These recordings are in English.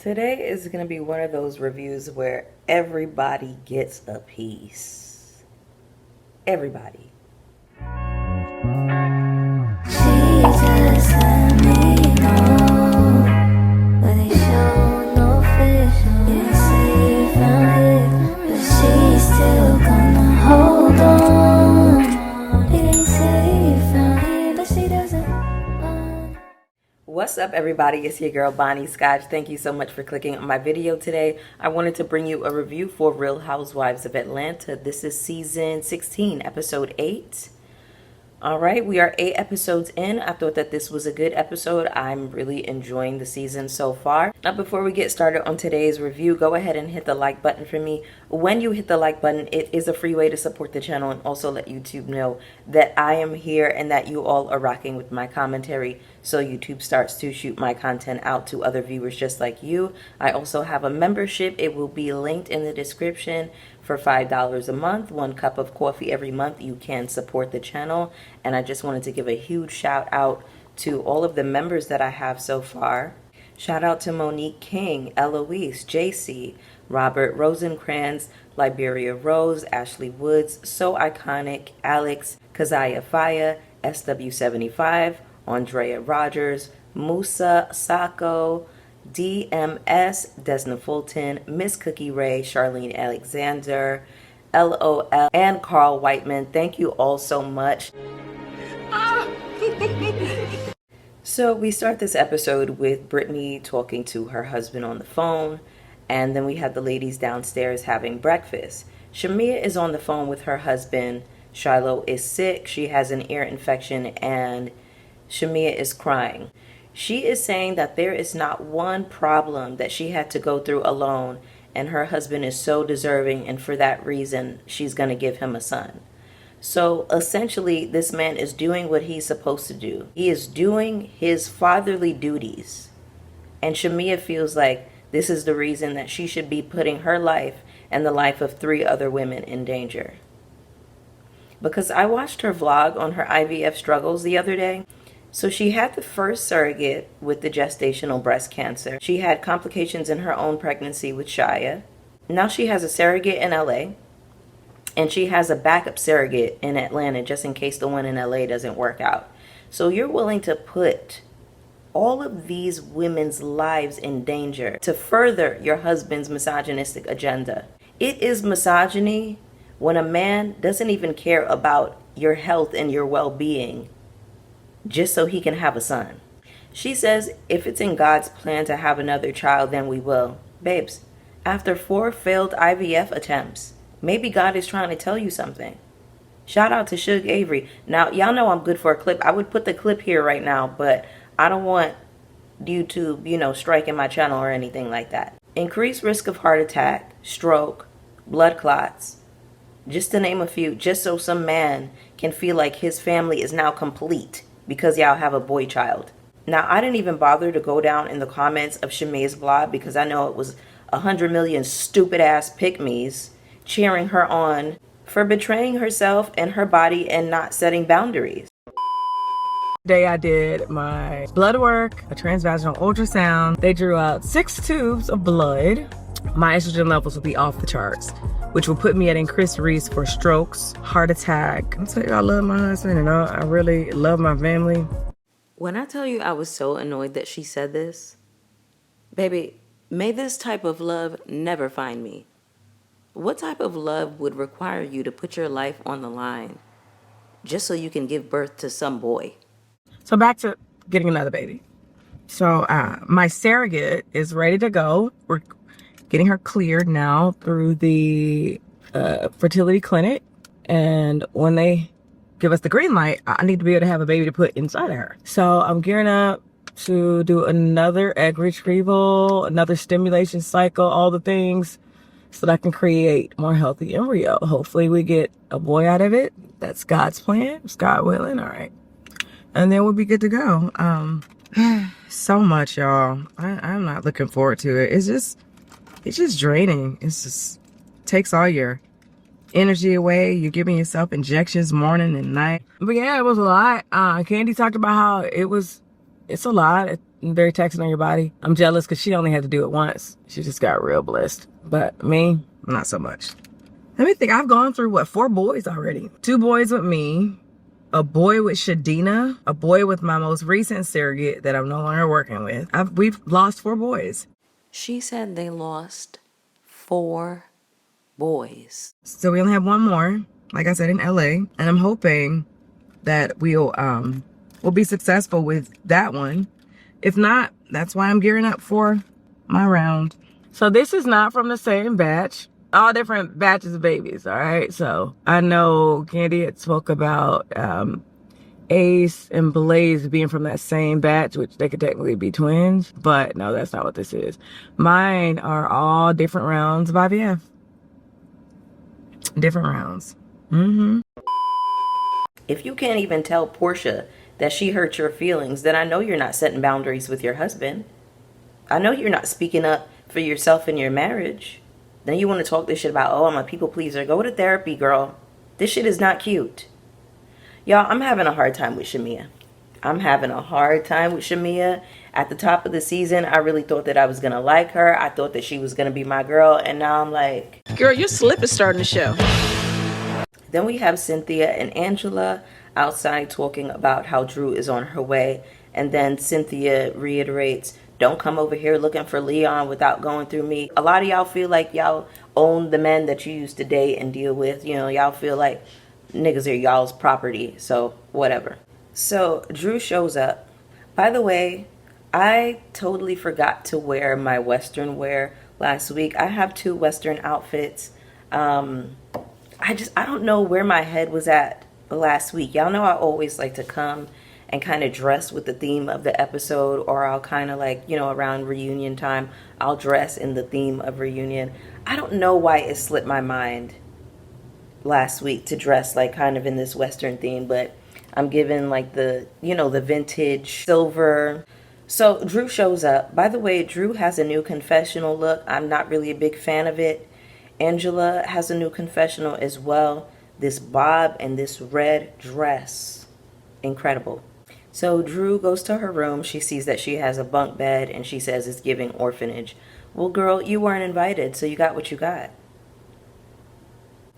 Today is going to be one of those reviews where everybody gets a piece. Everybody. What's up, everybody? It's your girl Bonnie Scotch. Thank you so much for clicking on my video today. I wanted to bring you a review for Real Housewives of Atlanta. This is season 16, episode 8. All right, we are 8 episodes in. I thought that this was a good episode. I'm really enjoying the season so far. Now, before we get started on today's review, go ahead and hit the like button for me. When you hit the like button, it is a free way to support the channel and also let YouTube know that I am here and that you all are rocking with my commentary, so YouTube starts to shoot my content out to other viewers just like you. I also have a membership. It will be linked in the description. For $5 a month, 1 cup of coffee every month, you can support the channel. And I just wanted to give a huge shout out to all of the members that I have so far. Shout out to Monique King, Eloise, JC, Robert Rosencrantz, Liberia Rose, Ashley Woods, So Iconic, Alex, Kazaya Faya, SW75, Andrea Rogers, Musa Sako, DMS, Desna Fulton, Miss Cookie Ray, Charlene Alexander, LOL, and Carl Whiteman. Thank you all so much. So we start this episode with Brittany talking to her husband on the phone, and then we have the ladies downstairs having breakfast. Shamia is on the phone with her husband. Shiloh is sick. She has an ear infection, and Shamia is crying. She is saying that there is not one problem that she had to go through alone, and her husband is so deserving, and for that reason, she's going to give him a son. So essentially, this man is doing what he's supposed to do. He is doing his fatherly duties. And Shamia feels like this is the reason that she should be putting her life and the life of 3 other women in danger. Because I watched her vlog on her IVF struggles the other day. So she had the first surrogate with the gestational breast cancer. She had complications in her own pregnancy with Shia. Now she has a surrogate in LA. And she has a backup surrogate in Atlanta just in case the one in LA doesn't work out. So you're willing to put all of these women's lives in danger to further your husband's misogynistic agenda. It is misogyny when a man doesn't even care about your health and your well-being just so he can have a son. She says, if it's in God's plan to have another child, then we will. Babes, after 4 failed IVF attempts, maybe God is trying to tell you something. Shout out to Suge Avery. Now, y'all know I'm good for a clip. I would put the clip here right now, but I don't want YouTube, striking my channel or anything like that. Increased risk of heart attack, stroke, blood clots, just to name a few, just so some man can feel like his family is now complete because y'all have a boy child. Now, I didn't even bother to go down in the comments of Shamia's vlog because I know it was 100 million stupid ass pick-me's cheering her on for betraying herself and her body and not setting boundaries. Today I did my blood work, a transvaginal ultrasound. They drew out 6 tubes of blood. My estrogen levels will be off the charts, which will put me at increased risk for strokes, heart attack. I'm telling you, I love my husband and I really love my family. When I tell you I was so annoyed that she said this, baby, may this type of love never find me. What type of love would require you to put your life on the line just so you can give birth to some boy? So back to getting another baby. So my surrogate is ready to go. We're getting her cleared now through the fertility clinic. And when they give us the green light, I need to be able to have a baby to put inside of her. So I'm gearing up to do another egg retrieval, another stimulation cycle, all the things so that I can create more healthy embryo. Hopefully we get a boy out of it. That's God's plan. It's God willing. All right. And then we'll be good to go. So much, y'all. I'm not looking forward to it. It's just draining. It's just takes all your energy away. You're giving yourself injections morning and night. But yeah, it was a lot. Candy talked about how it's a lot. very taxing on your body. I'm jealous because she only had to do it once. She just got real blessed. But me, not so much. Let me think. I've gone through, what, 4 boys already. 2 boys with me, a boy with Shadina, a boy with my most recent surrogate that I'm no longer working with. We've lost 4 boys. She said they lost 4 boys. So we only have 1 more, like I said, in LA. And I'm hoping that we'll be successful with that one. If not, that's why I'm gearing up for my round. So this is not from the same batch. All different batches of babies, all right? So I know Candy had spoke about Ace and Blaze being from that same batch, which they could technically be twins, but no, that's not what this is. Mine are all different rounds of IVF. Different rounds. If you can't even tell Porsha that she hurt your feelings, then I know you're not setting boundaries with your husband. I know you're not speaking up for yourself in your marriage. Then you want to talk this shit about, oh, I'm a people pleaser. Go to therapy, girl. This shit is not cute. Y'all, I'm having a hard time with Shamia. I'm having a hard time with Shamia. At the top of the season, I really thought that I was going to like her. I thought that she was going to be my girl. And now I'm like, girl, your slip is starting to show. Then we have Cynthia and Angela outside talking about how Drew is on her way. And then Cynthia reiterates, don't come over here looking for Leon without going through me. A lot of y'all feel like y'all own the men that you used to date and deal with. You know, y'all feel like niggas are y'all's property. So whatever. So Drew shows up. By the way, I totally forgot to wear my Western wear last week. I have 2 Western outfits. I don't know where my head was at last week. Y'all know I always like to come and kind of dress with the theme of the episode, or I'll kind of like, you know, around reunion time, I'll dress in the theme of reunion. I don't know why it slipped my mind last week to dress like kind of in this Western theme, but I'm given like the, you know, the vintage silver. So Drew shows up. By the way, Drew has a new confessional look. I'm not really a big fan of it. Angela has a new confessional as well. This bob and this red dress. Incredible. So Drew goes to her room. She sees that she has a bunk bed and she says it's giving orphanage. Well, girl, you weren't invited, so you got what you got.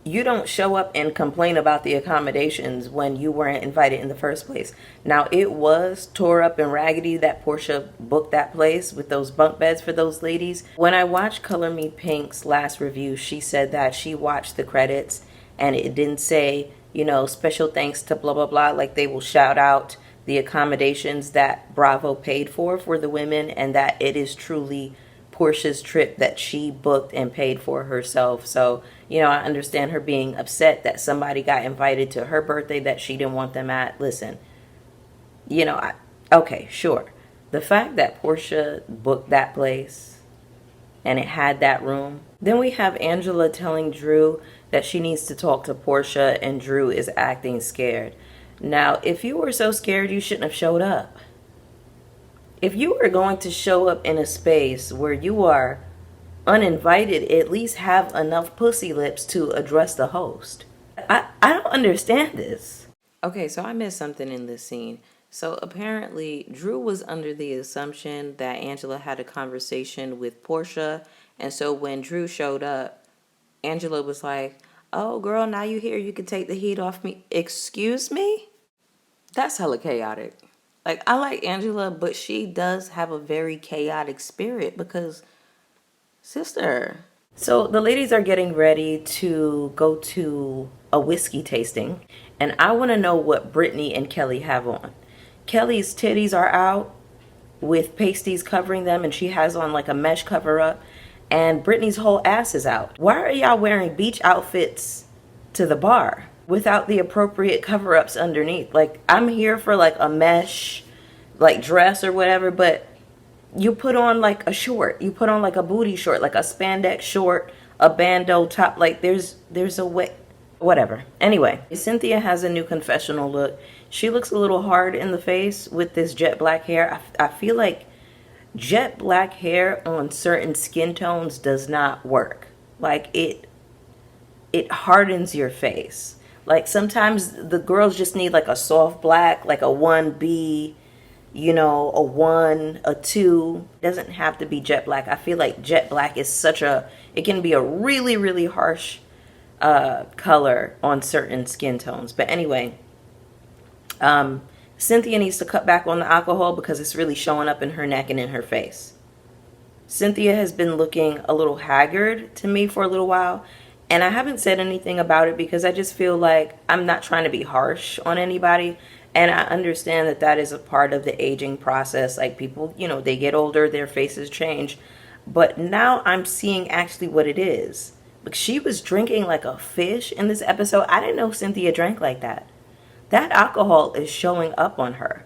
You don't show up and complain about the accommodations when you weren't invited in the first place. Now, it was tore up and raggedy that Porsha booked that place with those bunk beds for those ladies. When I watched Color Me Pink's last review, she said that she watched the credits and it didn't say, you know, special thanks to blah, blah, blah. Like they will shout out the accommodations that Bravo paid for the women, and that it is truly Porsha's trip that she booked and paid for herself. So, you know, I understand her being upset that somebody got invited to her birthday that she didn't want them at. Listen, you know, okay, sure. The fact that Porsha booked that place and it had that room. Then we have Angela telling Drew that she needs to talk to Porsha and Drew is acting scared. Now, if you were so scared, you shouldn't have showed up. If you were going to show up in a space where you are uninvited, at least have enough pussy lips to address the host. I don't understand this. Okay, so I missed something in this scene. So apparently Drew was under the assumption that Angela had a conversation with Porsha. And so when Drew showed up, Angela was like, oh, girl, now you here. You can take the heat off me. Excuse me? That's hella chaotic. Like, I like Angela, but she does have a very chaotic spirit because, sister. So the ladies are getting ready to go to a whiskey tasting. And I want to know what Brittany and Kelly have on. Kelly's titties are out with pasties covering them, and she has on like a mesh cover up. And Brittany's whole ass is out. Why are y'all wearing beach outfits to the bar without the appropriate cover-ups underneath? Like, I'm here for like a mesh, like dress or whatever, but you put on like a short. You put on like a booty short, like a spandex short, a bandeau top. Like there's a way, whatever. Anyway, Cynthia has a new confessional look. She looks a little hard in the face with this jet black hair. I feel like jet black hair on certain skin tones does not work. Like it hardens your face. Like sometimes the girls just need like a soft black, like a 1B, a 1, a 2. It doesn't have to be jet black. I feel like jet black is it can be a really, really harsh color on certain skin tones. But anyway, Cynthia needs to cut back on the alcohol because it's really showing up in her neck and in her face. Cynthia has been looking a little haggard to me for a little while, and I haven't said anything about it because I just feel like I'm not trying to be harsh on anybody, and I understand that that is a part of the aging process. Like, people, they get older, their faces change, but now I'm seeing actually what it is. Like, she was drinking like a fish in this episode. I didn't know Cynthia drank like that. That alcohol is showing up on her.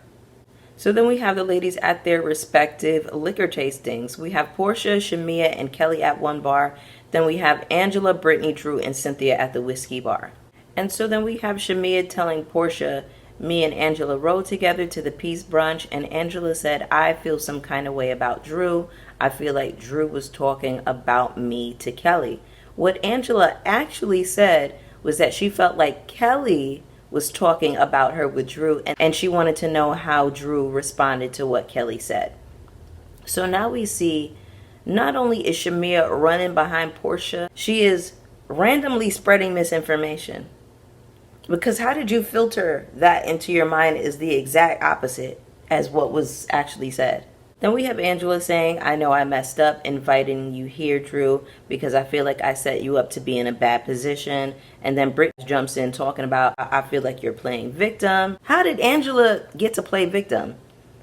So then we have the ladies at their respective liquor tastings. We have Porsha, Shamia, and Kelly at one bar. Then we have Angela, Brittany, Drew, and Cynthia at the whiskey bar. And so then we have Shamia telling Porsha, me and Angela rode together to the peace brunch, and Angela said, I feel some kind of way about Drew. I feel like Drew was talking about me to Kelly. What Angela actually said was that she felt like Kelly was talking about her with Drew, and she wanted to know how Drew responded to what Kelly said. So now we see, not only is Shamia running behind Porsha, she is randomly spreading misinformation. Because how did you filter that into your mind is the exact opposite as what was actually said. Then we have Angela saying, I know I messed up inviting you here, Drew, because I feel like I set you up to be in a bad position. And then Britt jumps in talking about, I feel like you're playing victim. How did Angela get to play victim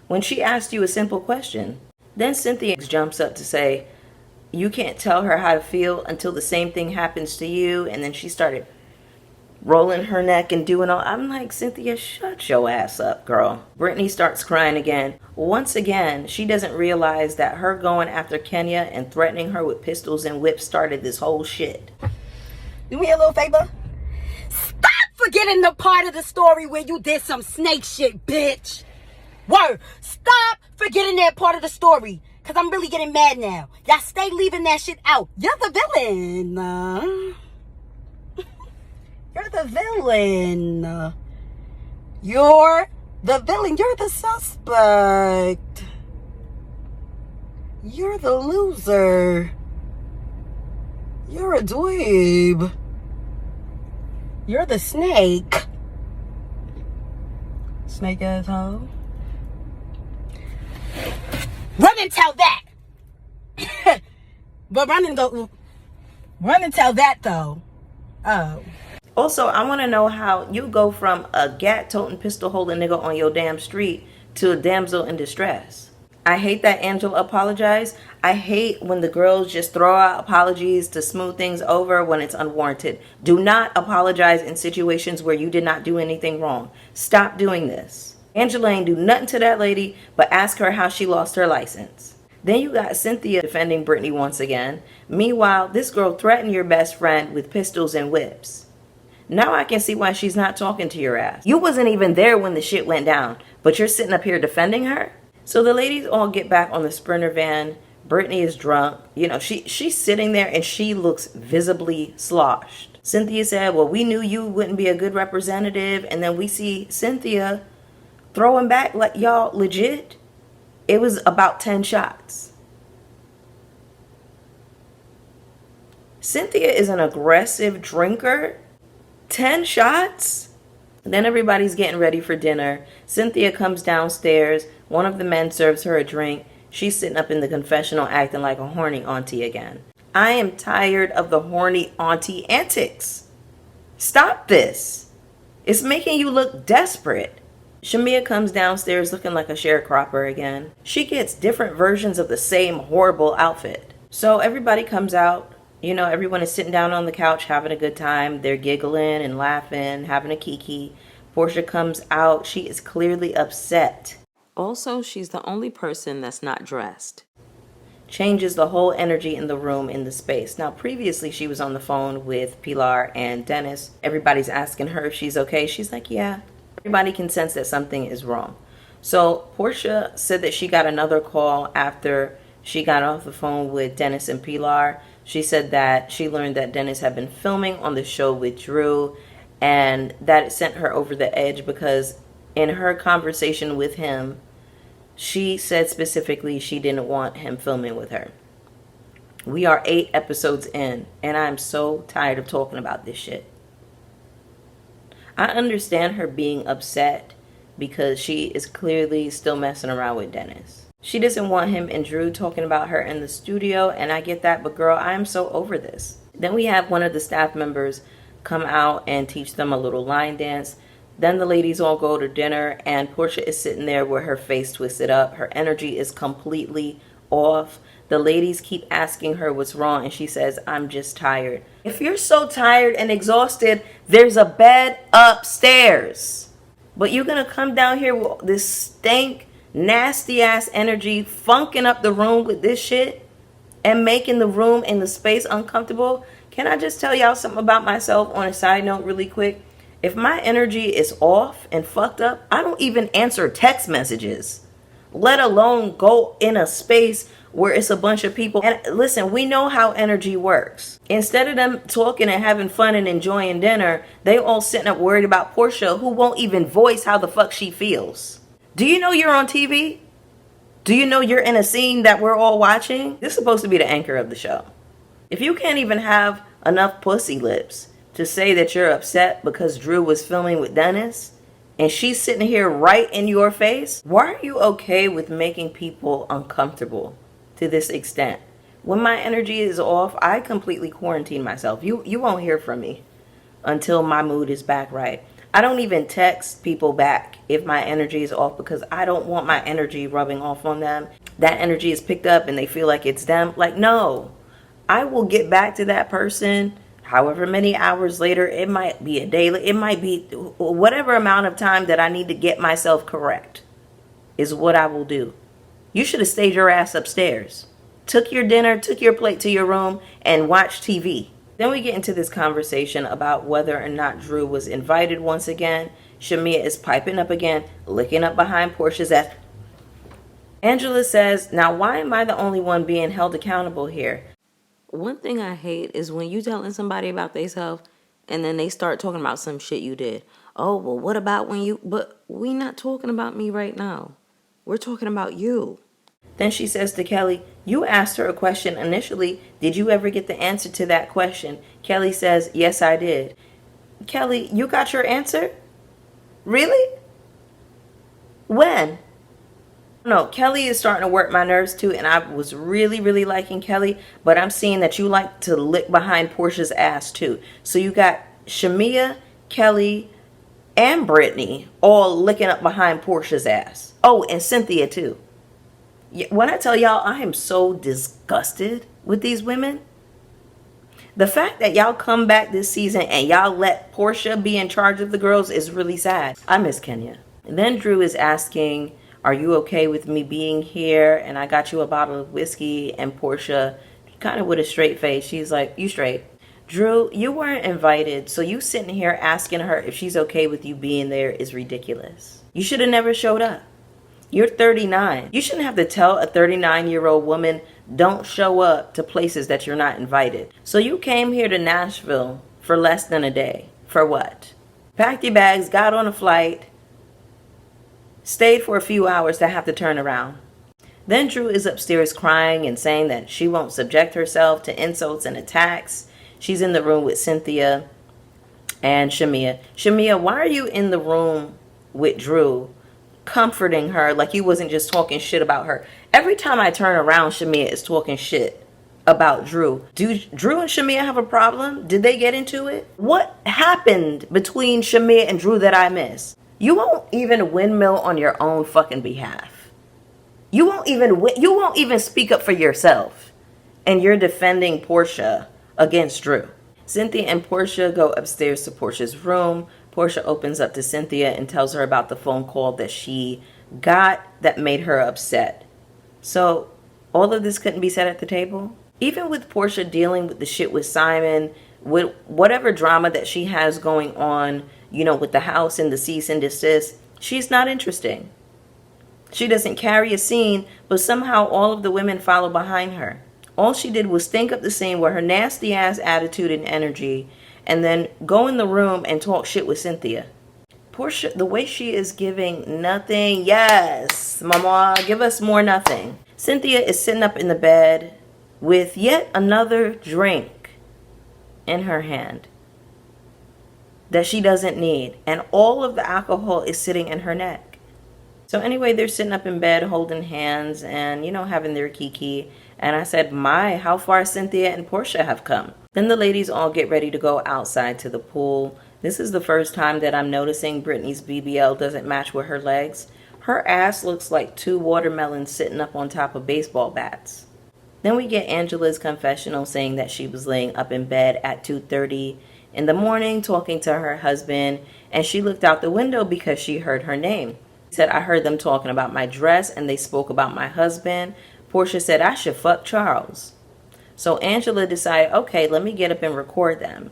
when she asked you a simple question? Then Cynthia jumps up to say, you can't tell her how to feel until the same thing happens to you. And then she started rolling her neck and doing all. I'm like, Cynthia, shut your ass up, girl. Brittany starts crying again. Once again, she doesn't realize that her going after Kenya and threatening her with pistols and whips started this whole shit. Do me a little favor. Stop forgetting the part of the story where you did some snake shit, bitch. Word. Stop forgetting that part of the story. Because I'm really getting mad now. Y'all stay leaving that shit out. You're the villain. You're the villain. You're the villain. You're the suspect. You're the loser. You're a dweeb. You're the snake. Snake asshole. Run and tell that. But run and tell that though. Oh. Also, I want to know how you go from a gat-toting, pistol-holding nigga on your damn street to a damsel in distress. I hate that Angela apologized. I hate when the girls just throw out apologies to smooth things over when it's unwarranted. Do not apologize in situations where you did not do anything wrong. Stop doing this. Angela ain't do nothing to that lady but ask her how she lost her license. Then you got Cynthia defending Brittany once again. Meanwhile, this girl threatened your best friend with pistols and whips. Now I can see why she's not talking to your ass. You wasn't even there when the shit went down, but you're sitting up here defending her? So the ladies all get back on the Sprinter van. Brittany is drunk. She's sitting there and she looks visibly sloshed. Cynthia said, well, we knew you wouldn't be a good representative. And then we see Cynthia throwing back like, y'all, legit, it was about 10 shots. Cynthia is an aggressive drinker. 10 shots? Then everybody's getting ready for dinner. Cynthia comes downstairs. One of the men serves her a drink. She's sitting up in the confessional acting like a horny auntie again. I am tired of the horny auntie antics. Stop this. It's making you look desperate. Shamia comes downstairs looking like a sharecropper again. She gets different versions of the same horrible outfit. So everybody comes out. Everyone is sitting down on the couch having a good time. They're giggling and laughing, having a kiki. Porsha comes out. She is clearly upset. Also, she's the only person that's not dressed. Changes the whole energy in the room, in the space. Now, previously, she was on the phone with Pilar and Dennis. Everybody's asking her if she's okay. She's like, yeah. Everybody can sense that something is wrong. So Porsha said that she got another call after she got off the phone with Dennis and Pilar. She said that she learned that Dennis had been filming on the show with Drew, and that it sent her over the edge because in her conversation with him, She said specifically she didn't want him filming with her. We are 8 episodes in, and I'm so tired of talking about this shit. I understand her being upset because she is clearly still messing around with Dennis. She doesn't want him and Drew talking about her in the studio, and I get that, but girl, I am so over this. Then we have one of the staff members come out and teach them a little line dance. Then the ladies all go to dinner, and Porsha is sitting there with her face twisted up. Her energy is completely off. The ladies keep asking her what's wrong, and she says, I'm just tired. If you're so tired and exhausted, there's a bed upstairs. But you're going to come down here with this stank, nasty ass energy, funking up the room with this shit and making the room and the space uncomfortable. Can I just tell y'all something about myself on a side note really quick? If my energy is off and fucked up, I don't even answer text messages, let alone go in a space where it's a bunch of people. And listen, we know how energy works. Instead of them talking and having fun and enjoying dinner, they all sitting up worried about Porsha, who won't even voice how the fuck she feels. Do you know you're on TV? Do you know you're in a scene that we're all watching? This is supposed to be the anchor of the show. If you can't even have enough pussy lips to say that you're upset because Drew was filming with Dennis, and she's sitting here right in your face, why are you okay with making people uncomfortable to this extent? When my energy is off, I completely quarantine myself. You won't hear from me until my mood is back right. I don't even text people back if my energy is off because I don't want my energy rubbing off on them. That energy is picked up and they feel like it's them. Like, no, I will get back to that person however many hours later. It might be a day. It might be whatever amount of time that I need to get myself correct is what I will do. You should have stayed your ass upstairs, took your dinner, took your plate to your room, and watched TV. Then we get into this conversation about whether or not Drew was invited once again. Shamia is piping up again, licking up behind Porsha's ass. Angela says, now why am I the only one being held accountable here? One thing I hate is when you telling somebody about themselves and then they start talking about some shit you did. Oh, well, what about when you... But we not talking about me right now. We're talking about you. Then she says to Kelly, you asked her a question initially. Did you ever get the answer to that question? Kelly says, yes, I did. Kelly, you got your answer? Really? When? No, Kelly is starting to work my nerves too, and I was really, really liking Kelly, but I'm seeing that you like to lick behind Porsha's ass too. So you got Shamia, Kelly, and Brittany all licking up behind Porsha's ass. Oh, and Cynthia too. When I tell y'all I am so disgusted with these women, the fact that y'all come back this season and y'all let Porsha be in charge of the girls is really sad. I miss Kenya. And then Drew is asking, are you okay with me being here? And I got you a bottle of whiskey. And Porsha, kind of with a straight face, she's like, you straight. Drew, you weren't invited, so you sitting here asking her if she's okay with you being there is ridiculous. You should have never showed up. You're 39. You shouldn't have to tell a 39-year-old woman, don't show up to places that you're not invited. So you came here to Nashville for less than a day. For what? Packed your bags, got on a flight, stayed for a few hours to have to turn around. Then Drew is upstairs crying and saying that she won't subject herself to insults and attacks. She's in the room with Cynthia and Shamia. Shamia, why are you in the room with Drew, comforting her like you wasn't just talking shit about her? Every time I turn around, Shamia is talking shit about Drew. Do Drew and Shamia have a problem? Did they get into it? What happened between Shamia and Drew that I missed? You won't even windmill on your own fucking behalf. You won't even speak up for yourself. And you're defending Porsha against Drew. Cynthia and Porsha go upstairs to Porsha's room. Porsha opens up to Cynthia and tells her about the phone call that she got that made her upset. So all of this couldn't be said at the table? Even with Porsha dealing with the shit with Simon, with whatever drama that she has going on, you know, with the house and the cease and desist, she's not interesting. She doesn't carry a scene, but somehow all of the women follow behind her. All she did was stink up the scene with her nasty ass attitude and energy, and then go in the room and talk shit with Cynthia. Porsha, the way she is giving nothing. Yes, mama, give us more nothing. Cynthia is sitting up in the bed with yet another drink in her hand that she doesn't need. And all of the alcohol is sitting in her neck. So anyway, they're sitting up in bed holding hands and, having their kiki. And I said, my, how far Cynthia and Porsha have come. Then the ladies all get ready to go outside to the pool. This is the first time that I'm noticing Brittany's BBL doesn't match with her legs. Her ass looks like 2 watermelons sitting up on top of baseball bats. Then we get Angela's confessional saying that she was laying up in bed at 2:30 in the morning talking to her husband, and she looked out the window because she heard her name. She said, I heard them talking about my dress and they spoke about my husband. Porsha said, I should fuck Charles. So Angela decided, okay, let me get up and record them.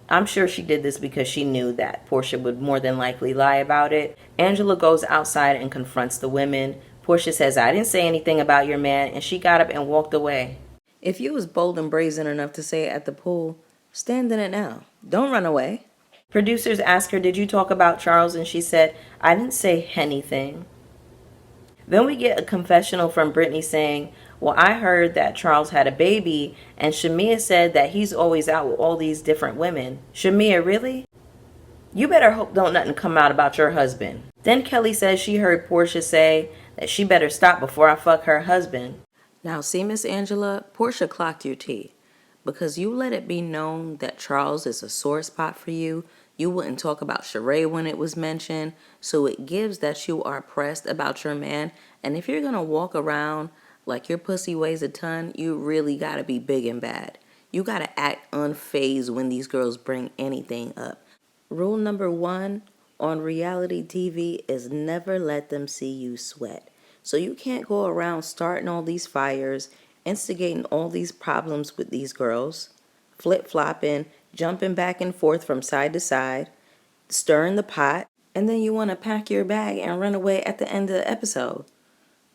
I'm sure she did this because she knew that Porsha would more than likely lie about it. Angela goes outside and confronts the women. Porsha says, I didn't say anything about your man, and she got up and walked away. If you was bold and brazen enough to say it at the pool, stand in it now. Don't run away. Producers asked her, did you talk about Charles? And she said, I didn't say anything. Then we get a confessional from Brittany saying, well, I heard that Charles had a baby, and Shamia said that he's always out with all these different women. Shamia, really? You better hope don't nothing come out about your husband. Then Kelly says she heard Porsha say that she better stop before I fuck her husband. Now, see, Miss Angela, Porsha clocked your tea. Because you let it be known that Charles is a sore spot for you. You wouldn't talk about Sheree when it was mentioned. So it gives that you are pressed about your man. And if you're going to walk around like your pussy weighs a ton, you really got to be big and bad. You got to act unfazed when these girls bring anything up. Rule number 1 on reality TV is never let them see you sweat. So you can't go around starting all these fires, instigating all these problems with these girls, flip-flopping, jumping back and forth from side to side, stirring the pot, and then you want to pack your bag and run away at the end of the episode.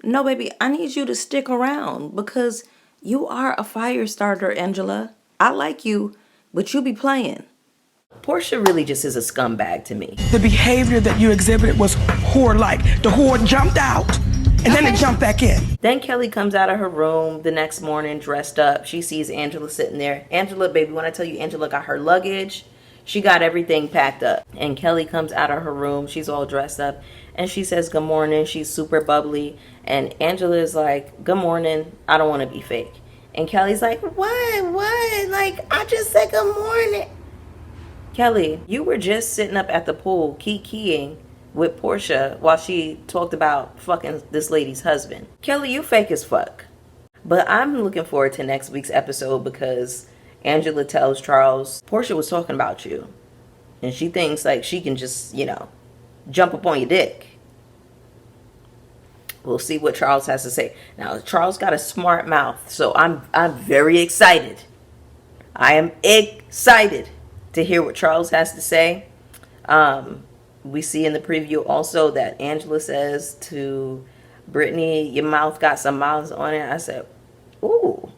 No, baby, I need you to stick around because you are a fire starter, Angela. I like you, but you be playing. Porsha really just is a scumbag to me. The behavior that you exhibited was whore-like. The whore jumped out, and then it jumped back in. Then Kelly comes out of her room the next morning dressed up. She sees Angela sitting there. Angela, baby, when I tell you Angela got her luggage, she got everything packed up. And Kelly comes out of her room. She's all dressed up. And she says, good morning. She's super bubbly. And Angela is like, good morning. I don't want to be fake. And Kelly's like, what? Like, I just said good morning. Kelly, you were just sitting up at the pool keying with Porsha while she talked about fucking this lady's husband. Kelly, you fake as fuck. But I'm looking forward to next week's episode because Angela tells Charles, Porsha was talking about you. And she thinks like she can just, jump up on your dick. We'll see what Charles has to say. Now, Charles got a smart mouth, so I'm very excited. I am excited to hear what Charles has to say. We see in the preview also that Angela says to Brittany, your mouth got some mouths on it. I said, ooh.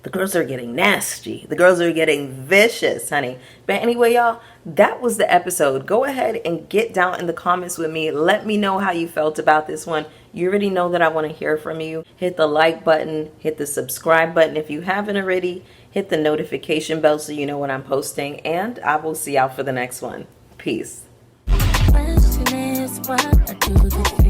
The girls are getting nasty. The girls are getting vicious, honey. But anyway, y'all, that was the episode. Go ahead and get down in the comments with me. Let me know how you felt about this one. You already know that I want to hear from you. Hit the like button. Hit the subscribe button if you haven't already. Hit the notification bell so you know when I'm posting. And I will see y'all for the next one. Peace. Question is what I do